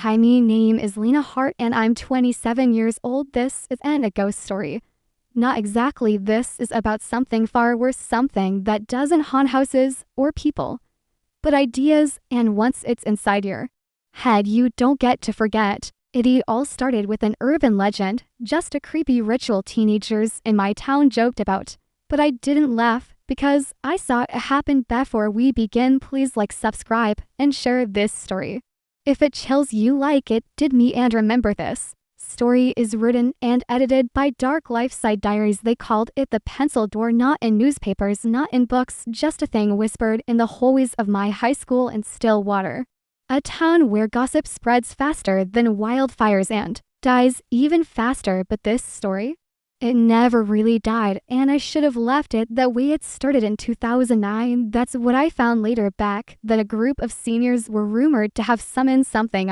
Hi, my name is Lena Hart and I'm 27 years old. This isn't a ghost story. Not exactly. This is about something far worse, something that doesn't haunt houses or people, but ideas, and once it's inside your head, you don't get to forget. It all started with an urban legend, just a creepy ritual teenagers in my town joked about. But I didn't laugh because I saw it happen. Before we begin, please like, subscribe, and share this story if it chills you like it did me. And remember, this story is written and edited by Dark Life Side Diaries. They called it the pencil door, not in newspapers, not in books, just a thing whispered in the hallways of my high school in Stillwater, a town where gossip spreads faster than wildfires and dies even faster. But this story, it never really died, and I should have left it that way. It started in 2009. That's what I found later. Back then, a group of seniors were rumored to have summoned something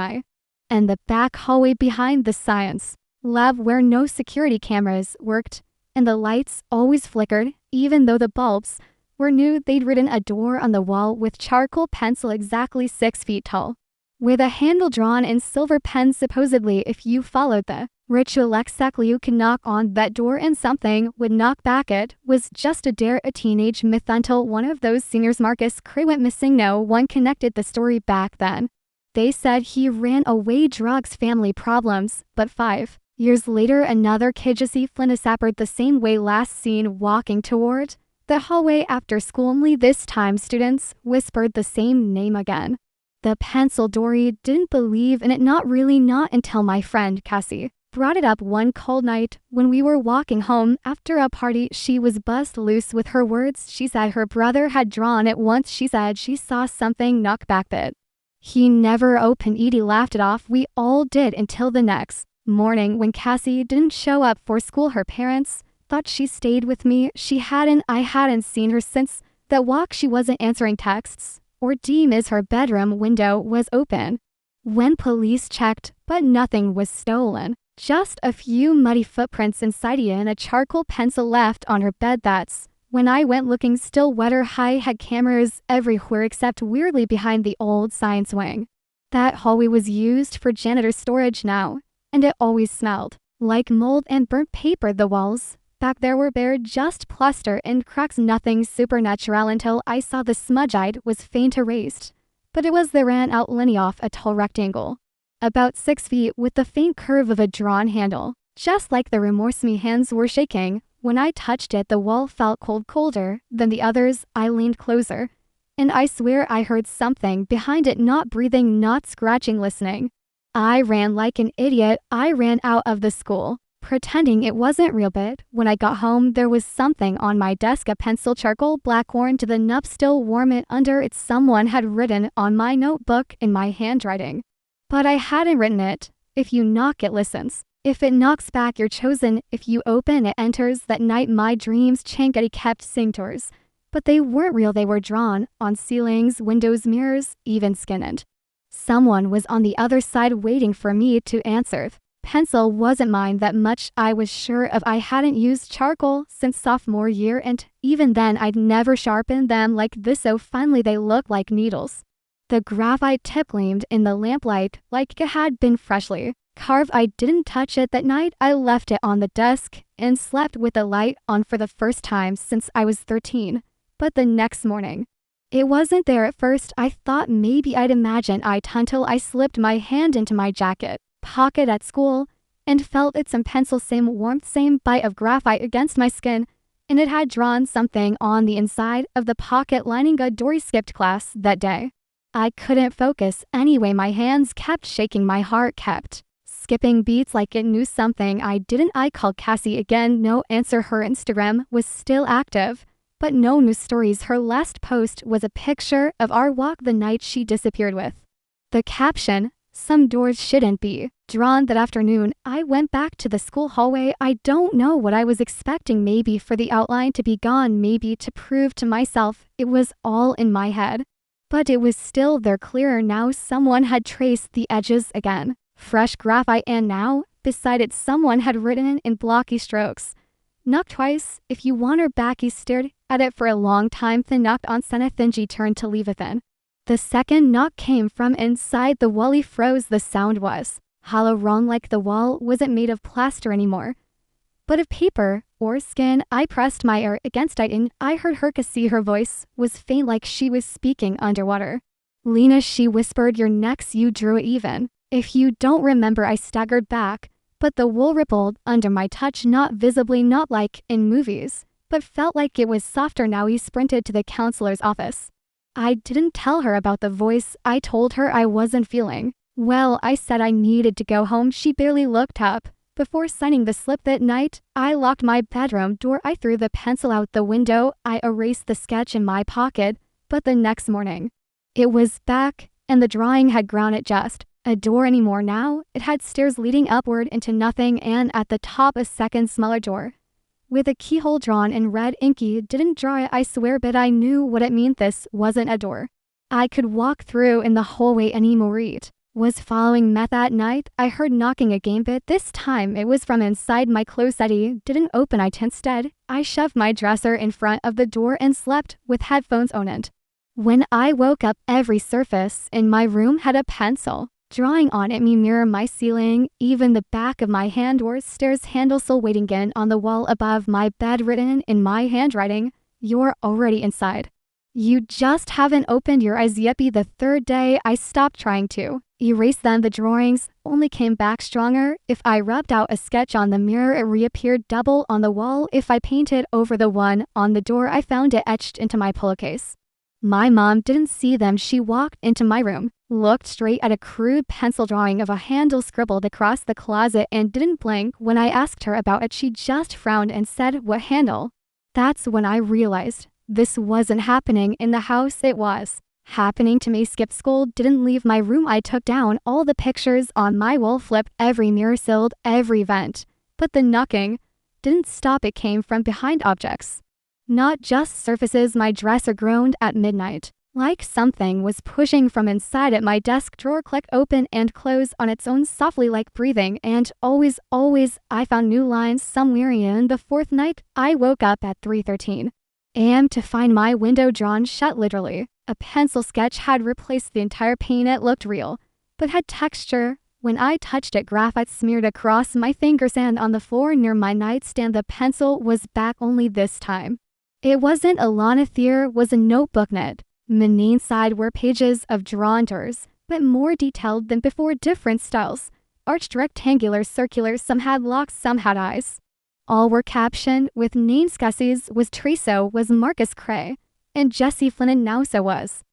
in the back hallway behind the science lab, where no security cameras worked and the lights always flickered even though the bulbs were new. They'd written a door on the wall with charcoal pencil exactly 6 feet tall, with a handle drawn in silver pen. Supposedly, if you followed the ritual exactly, you could knock on that door and something would knock back. It was just a dare, a teenage myth, until one of those seniors, Marcus Cray, went missing. No one connected the story back then. They said he ran away, drugs, family problems, but 5 years later, another kid, Jesse Flynn, disappeared the same way, last seen walking toward the hallway after school. Only this time, students whispered the same name again. The pencil Dory didn't believe in it, not really, not until my friend Cassie brought it up one cold night when we were walking home after a party. She was buzzed loose with her words. She said her brother had drawn it once. She said she saw something knock back, but he never opened. Edie laughed it off. We all did, until the next morning when Cassie didn't show up for school. Her parents thought she stayed with me. I hadn't seen her since that walk. She wasn't answering texts or DMs. Her bedroom window was open when police checked, but nothing was stolen. Just a few muddy footprints inside and a charcoal pencil left on her bed. That's when I went looking. Stillwater High had cameras everywhere except weirdly behind the old science wing. That hallway was used for janitor storage now, and it always smelled like mold and burnt paper. The walls back there were bare, just plaster and cracks, nothing supernatural until I saw the smudge. It was faint erased, but it was the ran out linear off a tall rectangle about 6 feet with the faint curve of a drawn handle. Just like the remorse, my hands were shaking. When I touched it, the wall felt cold, colder than the others. I leaned closer, and I swear I heard something behind it, not breathing, not scratching, listening. I ran like an idiot. I ran out of the school, pretending it wasn't real. But when I got home, there was something on my desk, a pencil, charcoal black, worn to the nub, still warm. It under it, someone had written on my notebook in my handwriting. But I hadn't written it. If you knock, it listens. If it knocks back, you're chosen. If you open, it enters. That night, my dreams Chankety kept seeing doors, but they weren't real. They were drawn on ceilings, windows, mirrors, even skin. And someone was on the other side waiting for me to answer. Pencil wasn't mine, that much I was sure of. I hadn't used charcoal since sophomore year, and even then I'd never sharpened them like this. So finally they looked like needles. The graphite tip gleamed in the lamplight like it had been freshly carved. I didn't touch it that night. I left it on the desk and slept with the light on for the first time since I was 13. But the next morning, it wasn't there. At first, I thought maybe I'd imagined it until I slipped my hand into my jacket pocket at school and felt it, some pencil, same warmth, same bite of graphite against my skin, and it had drawn something on the inside of the pocket lining. A Dory skipped class that day. I couldn't focus anyway. My hands kept shaking. My heart kept skipping beats like it knew something I didn't. I called Cassie again. No answer. Her Instagram was still active, but no news stories. Her last post was a picture of our walk the night she disappeared with the caption, "Some doors shouldn't be drawn." That afternoon, I went back to the school hallway. I don't know what I was expecting. Maybe for the outline to be gone, maybe to prove to myself it was all in my head. But it was still there, clearer now. Someone had traced the edges again. Fresh graphite, and now, beside it, someone had written in blocky strokes, "Knock twice if you want her back." He stared at it for a long time, then knocked on Senna. Then she turned to leave it. Then The second knock came from inside the wall. He froze. The sound was hollow, wrong, like the wall wasn't made of plaster anymore, but of paper or skin. I pressed my ear against it and I heard her see. Her voice was faint, like she was speaking underwater. "Lena," she whispered, "you're next. You drew it even. If you don't remember." I staggered back, but the wool rippled under my touch, not visibly, not like in movies, but felt like it was softer now. He sprinted to the counselor's office. I didn't tell her about the voice. I told her I wasn't feeling well. I said I needed to go home. She barely looked up. Before signing the slip that night, I locked my bedroom door. I threw the pencil out the window. I erased the sketch in my pocket, but the next morning, it was back, and the drawing had grown. It just a door anymore now. It had stairs leading upward into nothing, and at the top a second smaller door with a keyhole drawn in red inky. Didn't draw it, I swear, but I knew what it meant. This wasn't a door I could walk through in the hallway anymore. It was following me. That night, I heard knocking again, but this time it was from inside my closet. I didn't open it. Instead, I shoved my dresser in front of the door and slept with headphones on it. When I woke up, every surface in my room had a pencil drawing on it. My mirror, my ceiling, even the back of my hand or stairs handle still waiting in on the wall above my bed, written in my handwriting, "You're already inside. You just haven't opened your eyes yet." The third day, I stopped trying to erase them. The drawings only came back stronger. If I rubbed out a sketch on the mirror, it reappeared double on the wall. If I painted over the one on the door, I found it etched into my pillowcase. My mom didn't see them. She walked into my room, looked straight at a crude pencil drawing of a handle scribbled across the closet, and didn't blink when I asked her about it. She just frowned and said, "What handle?" That's when I realized this wasn't happening in the house. It was happening to me. Skipped school, didn't leave my room. I took down all the pictures on my wall, flipped every mirror, sealed every vent. But the knocking didn't stop. It came from behind objects, not just surfaces. My dresser groaned at midnight, like something was pushing from inside it. My desk drawer clicked open and closed on its own, softly, like breathing. And always, I found new lines somewhere. In the fourth night, I woke up at 3:13 a.m. to find my window drawn shut, literally. A pencil sketch had replaced the entire pane. It looked real, but had texture. When I touched it, graphite smeared across my fingers, and on the floor near my nightstand, the pencil was back, only this time it wasn't a linotype, was a notebook knit. The inside were pages of drawn doors, but more detailed than before. Different styles, arched, rectangular, circular. Some had locks, some had eyes. All were captioned with names. Gussie's was Treso, was Marcus Cray, and Jesse Flynn, and now so was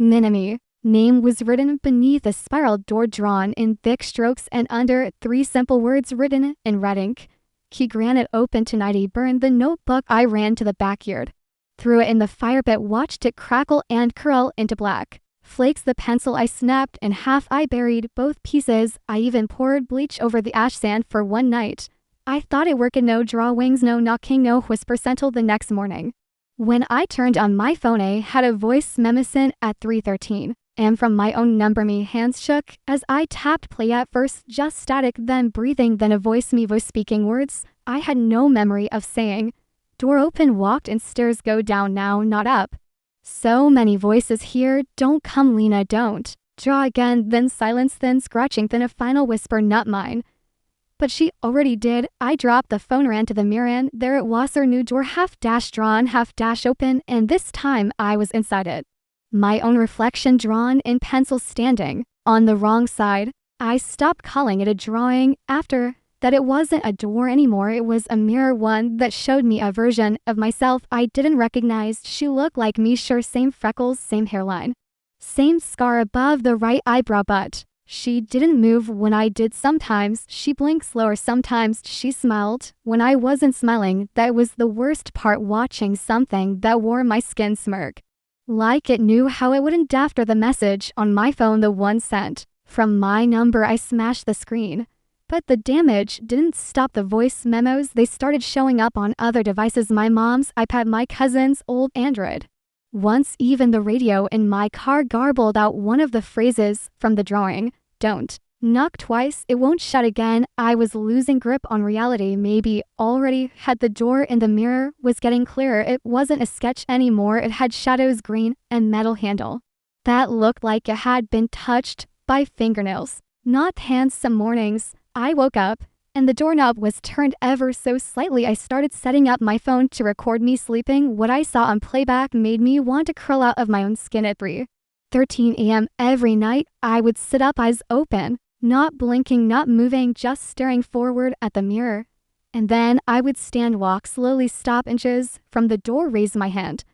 Minami. Name was written beneath a spiral door, drawn in thick strokes, and under 3 simple words written in red ink. Key granite open tonight. He burned the notebook. I ran to the backyard, threw it in the fire pit, watched it crackle and curl into black flakes. The pencil I snapped in half. I buried both pieces. I even poured bleach over the ash sand for one night. I thought it worked. No drawings, no knocking, no whispers, until the next morning, when I turned on my phone. I had a voice message at 3:13. And from my own number. My hands shook as I tapped play. At first just static, then breathing, then a voice. Me voice speaking words I had no memory of saying. Door open, walked, and stairs go down now, not up. So many voices here. Don't come, Lena, don't. Draw again, then silence, then scratching, then a final whisper, not mine. But she already did. I dropped the phone, ran to the mirror, and there it was, her new door, half dash drawn, half dash open, and this time I was inside it. My own reflection drawn in pencil, standing on the wrong side. I stopped calling it a drawing after that. It wasn't a door anymore. It was a mirror, one that showed me a version of myself I didn't recognize. She looked like me, sure, same freckles, same hairline, same scar above the right eyebrow, but she didn't move when I did. Sometimes she blinked slower, sometimes she smiled when I wasn't smiling. That was the worst part, watching something that wore my skin smirk, like it knew how it wouldn't. After the message on my phone, the one sent from my number, I smashed the screen. But the damage didn't stop. The voice memos, they started showing up on other devices. My mom's iPad, my cousin's old Android. Once even the radio in my car garbled out one of the phrases from the drawing. Don't knock twice, it won't shut again. I was losing grip on reality. Maybe already had. The door in the mirror was getting clearer. It wasn't a sketch anymore. It had shadows, green, and metal handle. that looked like it had been touched by fingernails, not hands. Some mornings, I woke up and the doorknob was turned ever so slightly. I started setting up my phone to record me sleeping. What I saw on playback made me want to crawl out of my own skin. At 3:13 a.m. every night, I would sit up, eyes open, not blinking, not moving, just staring forward at the mirror. And then I would stand, walk slowly, stop inches from the door, raise my hand,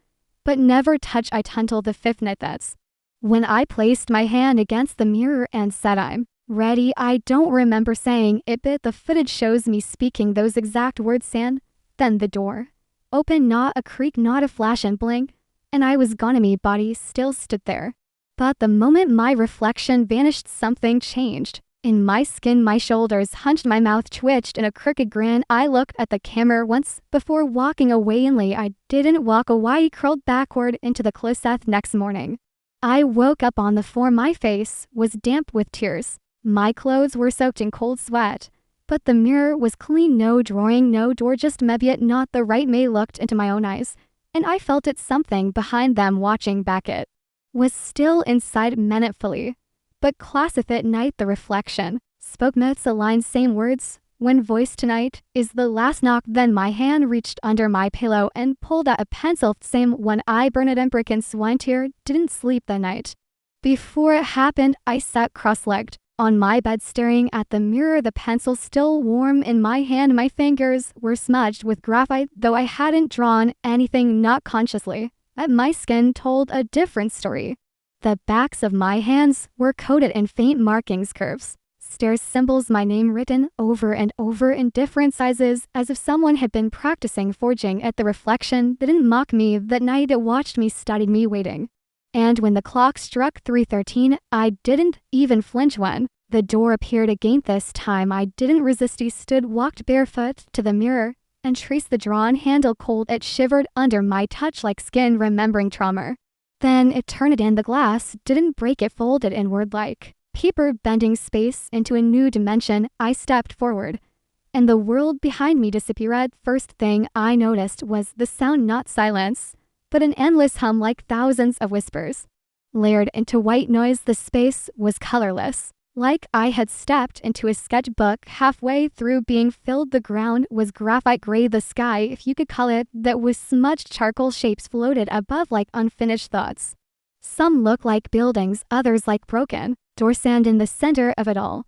but never touch it until the fifth night. That's when I placed my hand against the mirror and said, "I'm ready." I don't remember saying it, but the footage shows me speaking those exact words, and then the door opened, not a creak, not a flash and blink, and I was gone. My body still stood there. But the moment my reflection vanished, something changed. In my skin, my shoulders hunched, my mouth twitched in a crooked grin. I looked at the camera once before walking away, and I didn't walk away. I crawled backward into the closet. Next morning, I woke up on the floor. My face was damp with tears. My clothes were soaked in cold sweat. But the mirror was clean, no drawing, no door, just maybe it not the right. May looked into my own eyes, and I felt it, something behind them watching back. It was still inside, menacingly. But classic at night, the reflection spoke myths, aligned, same words. When voice tonight is the last knock. Then my hand reached under my pillow and pulled out a pencil. Same one I burned it in brick and swine tear. Didn't sleep the night before it happened. I sat cross-legged on my bed staring at the mirror, the pencil still warm in my hand. My fingers were smudged with graphite, though I hadn't drawn anything, not consciously. My skin told a different story. The backs of my hands were coated in faint markings, curves, stairs, symbols, my name written over and over in different sizes, as if someone had been practicing forging at the reflection. Didn't mock me that night. It watched me, studied me, waiting. And when the clock struck 3:13, I didn't even flinch. When the door appeared again, this time I didn't resist. I stood, walked barefoot to the mirror, and traced the drawn handle cold. It shivered under my touch like skin remembering trauma. Then it turned it in. The glass didn't break, it folded inward like paper, bending space into a new dimension. I stepped forward, and the world behind me disappeared. First thing I noticed was the sound, not silence, but an endless hum, like thousands of whispers layered into white noise. The space was colorless, like I had stepped into a sketchbook halfway through being filled. The ground was graphite gray. The sky, if you could call it that, was smudged. Charcoal shapes floated above like unfinished thoughts. Some looked like buildings, others like broken doors, and in the center of it all,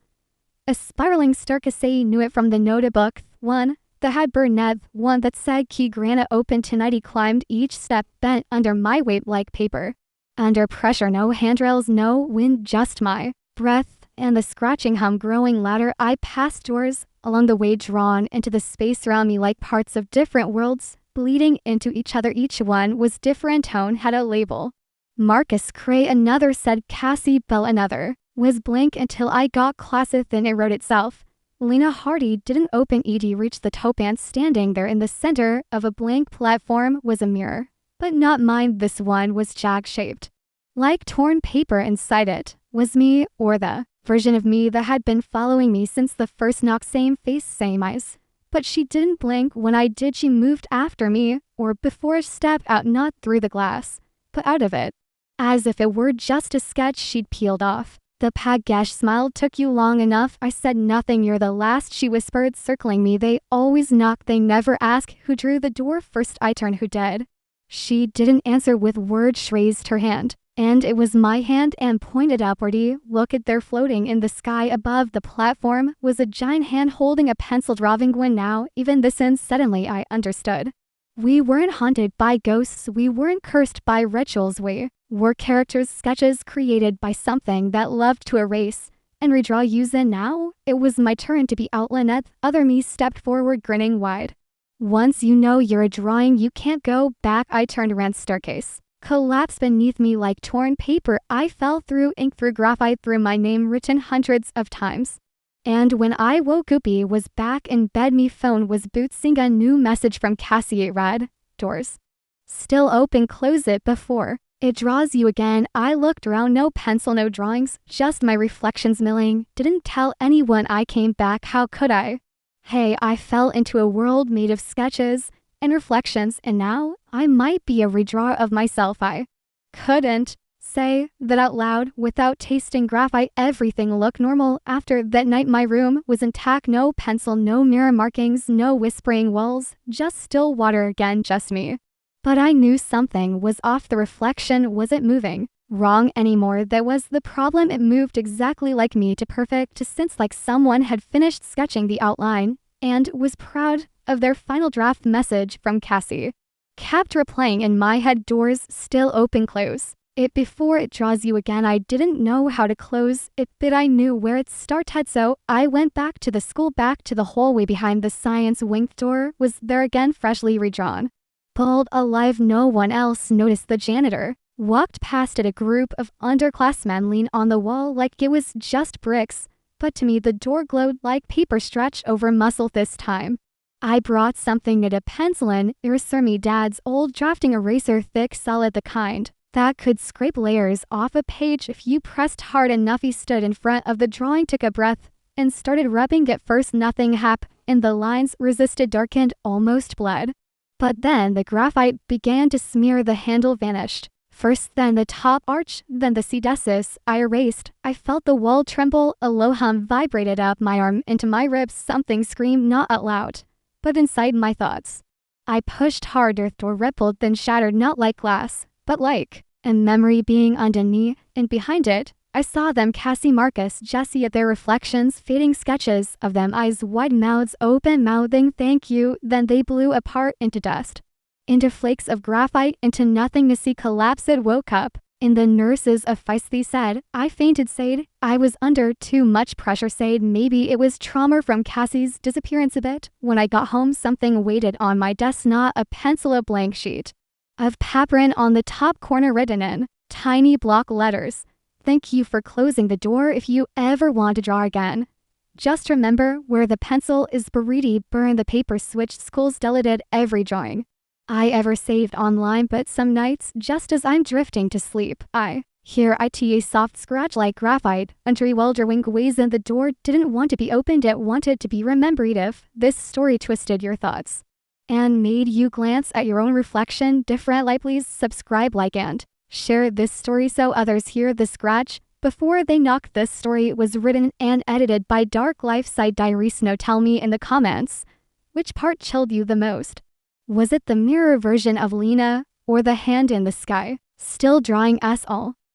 a spiraling staircase. I knew it from the notebook, one that had burned, one that said key granite open tonight. He climbed each step, bent under my weight like paper. Under pressure, no handrails, no wind, just my breath and the scratching hum growing louder. I passed doors along the way, drawn into the space around me like parts of different worlds, bleeding into each other. Each one was different tone, had a label. Marcus Cray, another said Cassie Bell, another was blank until I got closer. Then it wrote itself. Lena Hart didn't open. Ed reached the top, and standing there in the center of a blank platform was a mirror. But not mine. This one was jag-shaped, like torn paper. Inside it was me, or the version of me that had been following me since the first knock. Same face, same eyes. But she didn't blink when I did. She moved after me, or before, stepped out, not through the glass, but out of it. As if it were just a sketch she'd peeled off. The Pagesh smiled. Took you long enough. I said nothing. You're the last, she whispered, circling me. They always knock, they never ask who drew the door first. I turned. Who did? She didn't answer with words. She raised her hand, and it was my hand, and pointed upward. Look at there, floating in the sky above the platform was a giant hand holding a pencil drawing. When now, even this end, suddenly I understood. We weren't haunted by ghosts. We weren't cursed by rituals. We were characters, sketches created by something that loved to erase and redraw. Use it. Now it was my turn to be outlined. Other me stepped forward, grinning wide. Once you know you're a drawing, you can't go back. I turned, ran staircase, collapsed beneath me like torn paper. I fell through ink, through graphite, through my name written hundreds of times. And when I woke up, he was back in bed. Me phone was bouncing. A new message from Cassie. It read, doors still open, close it before it draws you again. I looked around, no pencil, no drawings, just my reflections milling. Didn't tell anyone I came back. How could I? Hey, I fell into a world made of sketches and reflections, and now I might be a redrawer of myself. I couldn't say that out loud without tasting graphite. Everything looked normal. After that night, my room was intact. No pencil, no mirror markings, no whispering walls, just still water again, just me. But I knew something was off. The reflection wasn't moving wrong anymore. That was the problem. It moved exactly like me, to perfect, to sense like someone had finished sketching the outline and was proud of their final draft. Message from Cassie kept replaying in my head. Doors still open, close it before it draws you again. I didn't know how to close it, but I knew where it started, so I went back to the school, back to the hallway behind the science wing. Door was there again, freshly redrawn, bold, alive. No one else noticed. The janitor walked past it. A group of underclassmen leaned on the wall like it was just bricks, but to me the door glowed like paper stretched over muscle. This time I brought something knit, a pencil and eraser, me dad's old drafting eraser, thick, solid, the kind that could scrape layers off a page if you pressed hard enough. He stood in front of the drawing, took a breath, and started rubbing. At first nothing happened, and the lines resisted, darkened, almost bled. But then the graphite began to smear. The handle vanished. First, then the top arch, then the cedessus. I erased. I felt the wall tremble. A low hum vibrated up my arm into my ribs. Something screamed, not out loud, but inside my thoughts. I pushed harder. Door rippled, then shattered, not like glass, but like a memory being underneath, and behind it, I saw them, Cassie, Marcus, Jesse, at their reflections, fading sketches of them, eyes wide, mouths open, mouthing thank you. Then they blew apart into dust, into flakes of graphite, into nothingness. He collapsed, woke up, and the nurses of feisty said I fainted. Said I was under too much pressure. Said maybe it was trauma from Cassie's disappearance. A bit. When I got home, something waited on my desk, not a pencil, a blank sheet of paper, on the top corner written in tiny block letters, thank you for closing the door. If you ever want to draw again, just remember where the pencil is buried. Burn the paper. Switched schools, deleted every drawing I ever saved online. But some nights, just as I'm drifting to sleep, I hear a soft scratch like graphite. Entry welder wing weighs in. The door didn't want to be opened, it wanted to be remembered. If this story twisted your thoughts and made you glance at your own reflection differently, please subscribe, like, and share this story so others hear the scratch before they knock. This story was written and edited by Dark Life Side Diaries. Now tell me in the comments, which part chilled you the most? Was it the mirror version of Lena, or the hand in the sky, still drawing us all?